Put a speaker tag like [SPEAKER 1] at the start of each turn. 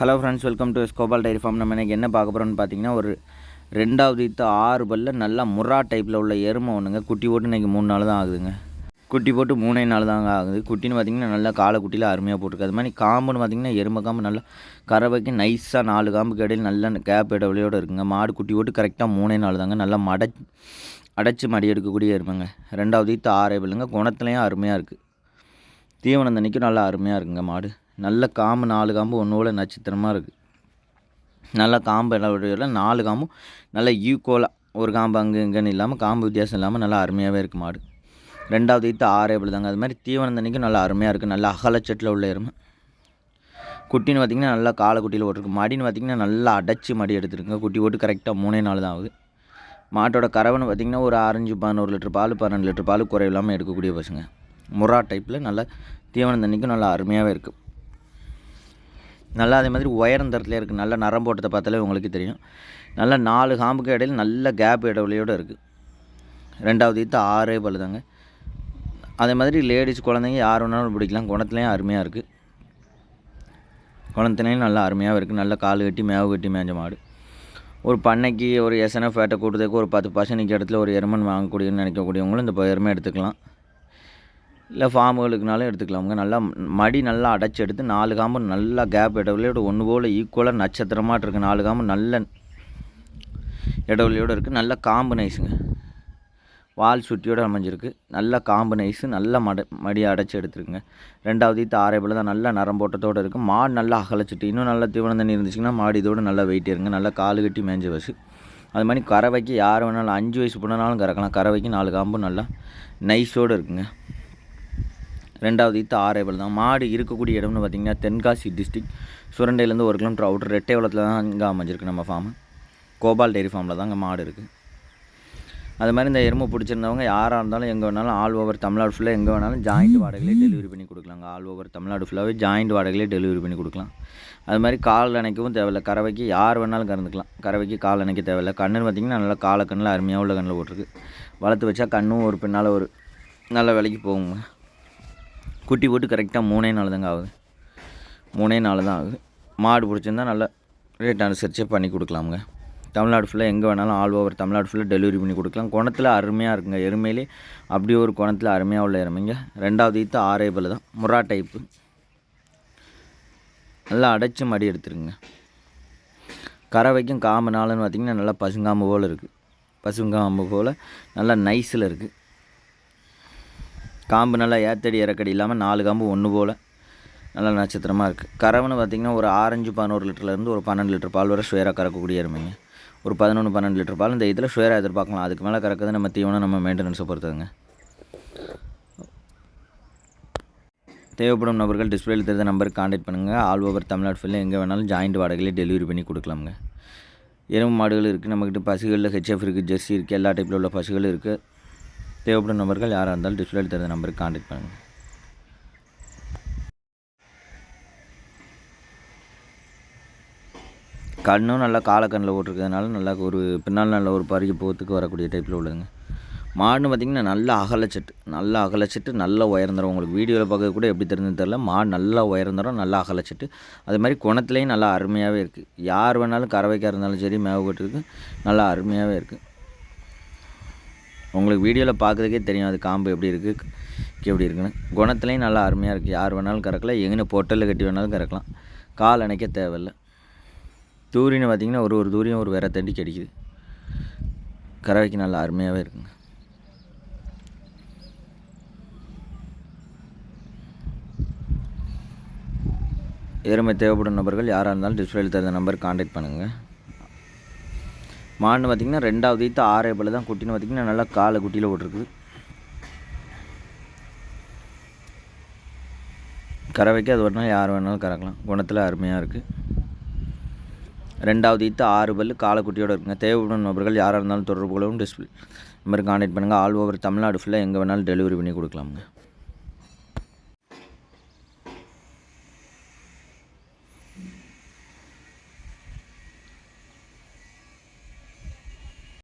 [SPEAKER 1] Hello friends, welcome to ஸ்கோபால் dairy farm. நம்ம இன்றைக்கி என்ன பார்க்க போகிறோம்னு பார்த்தீங்கன்னா, ஒரு 2வது ஈத்து 6 பல்ல நல்லா முர்ரா டைப்பில் உள்ள எருமை ஒன்றுங்க. குட்டி போட்டு இன்றைக்கி 3 நாள் தான் ஆகுதுங்க. குட்டி போட்டு 3 நாள் தாங்க ஆகுது. குட்டின்னு பார்த்திங்கன்னா நல்லா காலை குட்டியில் அருமையாக போட்டிருக்கு. அது மாதிரி காம்புன்னு பார்த்திங்கன்னா எருமை காம்பு நல்லா கறவைக்கு நைஸாக 4 காம்புக்கு இடையில் நல்ல கேப் இடைவெளியோடு இருக்குங்க. மாடு குட்டி போட்டு கரெக்டாக 3 நாள் தாங்க. நல்லா அடைச்சி மடி எடுக்கக்கூடிய எருமைங்க. 2வது ஈத்து 6 பல்லுங்க. குணத்துலேயும் அருமையாக இருக்குது. தீவனம் தண்ணிக்கும் நல்லா அருமையாக இருக்குங்க மாடு. நல்ல காம்பு 4 காம்பு ஒன்று போல் நட்சத்திரமாக இருக்குது. நல்லா காம்பு எல்லாம் 4 காம்பும் நல்லா ஈக்குவலாக ஒரு காம்பு அங்கே இங்கேன்னு இல்லாமல் காம்பு வித்தியாசம் இல்லாமல் நல்லா அருமையாகவே இருக்குது மாடு. 2வது ஈத்து 6 ஏபிள் தாங்க. அது மாதிரி தீவனம் தண்ணிக்கும் நல்லா அருமையாக இருக்குது. நல்லா அகலச்சட்டில் உள்ள எருமை. குட்டின்னு பார்த்திங்கன்னா நல்லா காலை குட்டியில் போட்டிருக்கு. மடின்னு பார்த்திங்கன்னா நல்லா அடைச்சி மடி எடுத்துருக்குங்க. குட்டி போட்டு கரெக்டாக 3 நாள் தான் ஆகுது. மாட்டோட கறவைன்னு பார்த்திங்கன்னா ஒரு 11 லிட்டர் பால் 12 லிட்டர் பால் குறையில்லாமல் எடுக்கக்கூடிய பசுங்க. முர்ரா டைப்பில் நல்லா தீவனம் தண்ணிக்கும் நல்லா அருமையாகவே இருக்குது. நல்லா அதே மாதிரி உயரம் தரத்துலேயே இருக்குது. நல்ல நரம்போட்டத்தை பார்த்தாலே உங்களுக்கு தெரியும். நல்லா 4 காம்புக்கு இடையில் நல்ல கேப் இடைவெளியோடு இருக்குது. 2வது ஈத்து 6 பல்லு தாங்க. அதே மாதிரி லேடிஸ் குழந்தைங்க யார் வேணாலும் பிடிக்கலாம். குணத்துலேயும் அருமையாக இருக்குது. குணத்துலேயும் நல்லா அருமையாக இருக்குது. நல்லா கால் கட்டி மேவு கட்டி மேஞ்ச மாடு. ஒரு பண்ணைக்கு ஒரு எஸ்என்எஃப் ஃபேட்டை கூட்டுறதுக்கு ஒரு 10 பசனிக்கு இடத்துல ஒரு எருமன் வாங்கக்கூடியன்னு நினைக்கக்கூடியவங்களும் இந்த எருமை எடுத்துக்கலாம். இல்லை ஃபார்முகளுக்குனாலும் எடுத்துக்கலாமுங்க. நல்லா மடி நல்லா அடைச்சி எடுத்து 4 காம்பு நல்லா கேப் இடைவெளியோடு ஒன்று போல் ஈக்குவலாக நட்சத்திரமாட்டு இருக்குது. 4 காம்பு நல்ல இடைவெளியோடு இருக்குது. நல்ல காம்பு நைஸுங்க. வால் சுட்டியோடு அமைஞ்சிருக்கு. நல்ல காம்பு நைஸு நல்ல மடி அடைச்சி எடுத்துருக்குங்க. 2வது ஈத்து 6 ஏபிள் தான். நல்ல நரம்போட்டத்தோடு இருக்குது. மாடு நல்லா அகலச்சிட்டு இன்னும் நல்லா தீவனம் தண்ணி இருந்துச்சுன்னா மாடு இதோடு நல்லா வெயிட் இருங்க. நல்லா கால் கட்டி மேஞ்ச பசு. அது மாதிரி கறவைக்கு யார் வேணாலும் 5 வயசு பொண்ணாலும் கறக்கலாம். கறவைக்கு 4 காம்பு நல்லா நைஸோடு இருக்குங்க. 2வது ஈத்து 6 ஏபிள் தான். மாடு இருக்கக்கூடிய இடம்னு பார்த்திங்கன்னா தென்காசி டிஸ்ட்ரிக்ட் சுரண்டையிலேருந்து 1 கிலோமீட்டர் அவுட்டர் ரெட்டைவளத்தில் தான் இங்கே அமைஞ்சிருக்கு நம்ம ஃபார்மு. கோபால் டைரி ஃபார்மில் தான் இங்கே மாடு இருக்குது. அது மாதிரி இந்த எருமை பிடிச்சிருந்தவங்க யாராக இருந்தாலும் எங்கே வேணாலும் ஆல் ஓவர் தமிழ்நாடு ஃபுல்லாக எங்கே வேணாலும் ஜாயிண்ட் வாடகையிலே டெலிவரி பண்ணி கொடுக்கலாங்க. ஆல் ஓவர் தமிழ்நாடு ஃபுல்லாகவே ஜாயிண்ட் வாடகையிலே டெலிவரி பண்ணி கொடுக்கலாம். அது மாதிரி கால் அணைக்கவும் தேவையில்லை. கறவைக்கு யார் வேணாலும் கறந்துக்கலாம். கறவைக்கு கால் அணைக்க தேவையில்லை. கண்ணுன்னு பார்த்திங்கன்னா நல்லா காலை கண்ணில் அருமையாக உள்ள கண்ணில் போட்டிருக்கு. வளர்த்து வச்சா கண்ணும் ஒரு பின்னால் ஒரு நல்ல விலைக்கு போகுங்க. குட்டி போட்டு கரெக்டாக 3 நாள் தாங்க ஆகுது. 3 நாள் தான் ஆகுது. மாடு பிடிச்சிருந்தா நல்லா ரேட் அனுசரித்து பண்ணி கொடுக்கலாமுங்க. தமிழ்நாடு ஃபுல்லாக எங்கே வேணாலும் ஆல் ஓவர் தமிழ்நாடு ஃபுல்லாக டெலிவரி பண்ணி கொடுக்கலாம். குணத்தில் அருமையாக இருக்குங்க. எருமையிலே அப்படி ஒரு குணத்தில் அருமையாக உள்ள எருமைங்க. 2வது ஈத்து 6 ஏபிள் தான். முர்ரா டைப்பு. நல்லா அடைச்சி மடி எடுத்துருங்க. கறவைக்கும் காம்பு நாளுன்னு பார்த்திங்கன்னா நல்லா பசுங்காம்பு போல் இருக்குது. பசுங்காம்பு போல் நல்லா நைஸில் இருக்குது. காம்பு நல்லா ஏத்தடி இறக்கடி இல்லாமல் 4 காம்பு ஒன்று போல் நல்லா நட்சத்திரமாக இருக்குது. கறவைன்னு பார்த்திங்கன்னா ஒரு ஆரஞ்சு 11 லிட்டர்லேருந்து ஒரு 12 லிட்டர் பால் வரை ஷுவராக கறக்கக்கூடிய எருமைங்க. ஒரு 11-12 லிட்டர் பால் இந்த இதில் ஷுவராக எதிர்பார்க்கலாம். அதுக்கு மேலே கறக்கிறது நம்ம தீவனம் நம்ம மெயின்டெனன்ஸை பொறுத்ததுங்க. தேவைப்படும் நபர்கள் டிஸ்பிளேயில் தெரிந்த நம்பருக்கு கான்டாக்ட் பண்ணுங்கள். ஆல் ஓவர் தமிழ்நாடு ஃபுல்லாக எங்கே வேணாலும் ஜாயிண்ட் வாடகையிலே டெலிவரி பண்ணி கொடுக்கலாமுங்க. எருமை மாடுகள் இருக்குது நம்மக்கிட்ட. பசுகளில் ஹெச்எஃப் இருக்குது, ஜெர்சி இருக்குது, எல்லா டைப்பில் உள்ள பசுகள் இருக்குது. தேவைப்படும் நபர்கள் யாராக இருந்தாலும் டிஸ்பிளேயில் தெரிந்த நம்பருக்கு கான்டாக்ட் பண்ணுங்கள். கண்ணும் நல்லா காலக்கண்ணில் ஓட்டிருக்கிறதுனால நல்லா ஒரு பின்னால் நல்ல ஒரு பருகி போகிறதுக்கு வரக்கூடிய டைப்பில் உள்ளதுங்க. மாடுன்னு பார்த்திங்கன்னா நல்லா அகலச்சிட்டு நல்லா உயர்ந்துடும். உங்களுக்கு வீடியோவில் பார்க்க கூட எப்படி தெரிஞ்சுன்னு தெரில. மாடு நல்லா உயர்ந்துடும், நல்லா அகலச்சிட்டு. அது மாதிரி குணத்துலேயும் நல்லா அருமையாகவே இருக்குது. யார் வேணாலும் கறவைக்காக இருந்தாலும் சரி மேவு கட்டுறதுக்கு நல்லா அருமையாகவே இருக்குது. உங்களுக்கு வீடியோவில் பார்க்குறதுக்கே தெரியும் அது காம்பு எப்படி இருக்குது எப்படி இருக்குன்னு. குணத்துலேயும் நல்லா அருமையாக இருக்குது. யார் வேணாலும் கறக்கலாம். எங்கே பொட்டலில் கட்டி வேணாலும் கறக்கலாம். கால் அணைக்க தேவையில்லை. தூரின்னு பார்த்திங்கன்னா ஒரு தூரியும் ஒரு வேற தண்டி கிடைக்குது. கறவைக்கு நல்லா அருமையாகவே இருக்குங்க. எருமை தேவைப்படும் நபர்கள் யாராக இருந்தாலும் டிஸ்பிளேயில் தெரிந்த நம்பருக்கு கான்டாக்ட் பண்ணுங்கள். மாடுன்னு பார்த்திங்கன்னா 2வது ஈத்து 6 ஏபிள் தான். குட்டின்னு பார்த்திங்கன்னா நல்லா காலை குட்டியில் போட்டிருக்குது. கறவைக்கு அது வரணும் யார் வேணாலும் கறக்கலாம். குணத்தில் அருமையாக இருக்குது. 2வது ஈத்து 6 பல்லு காலை குட்டியோடு இருக்குங்க. தேவைப்படும் நபர்கள் யாராக இருந்தாலும் தொடர்பு கொள்ளவும் டிஸ்பிளே நம்பருக்கு கான்டாக்ட் பண்ணுங்கள். ஆல் ஓவர் தமிழ்நாடு ஃபுல்லாக எங்கே வேணாலும் டெலிவரி பண்ணி கொடுக்கலாமுங்க.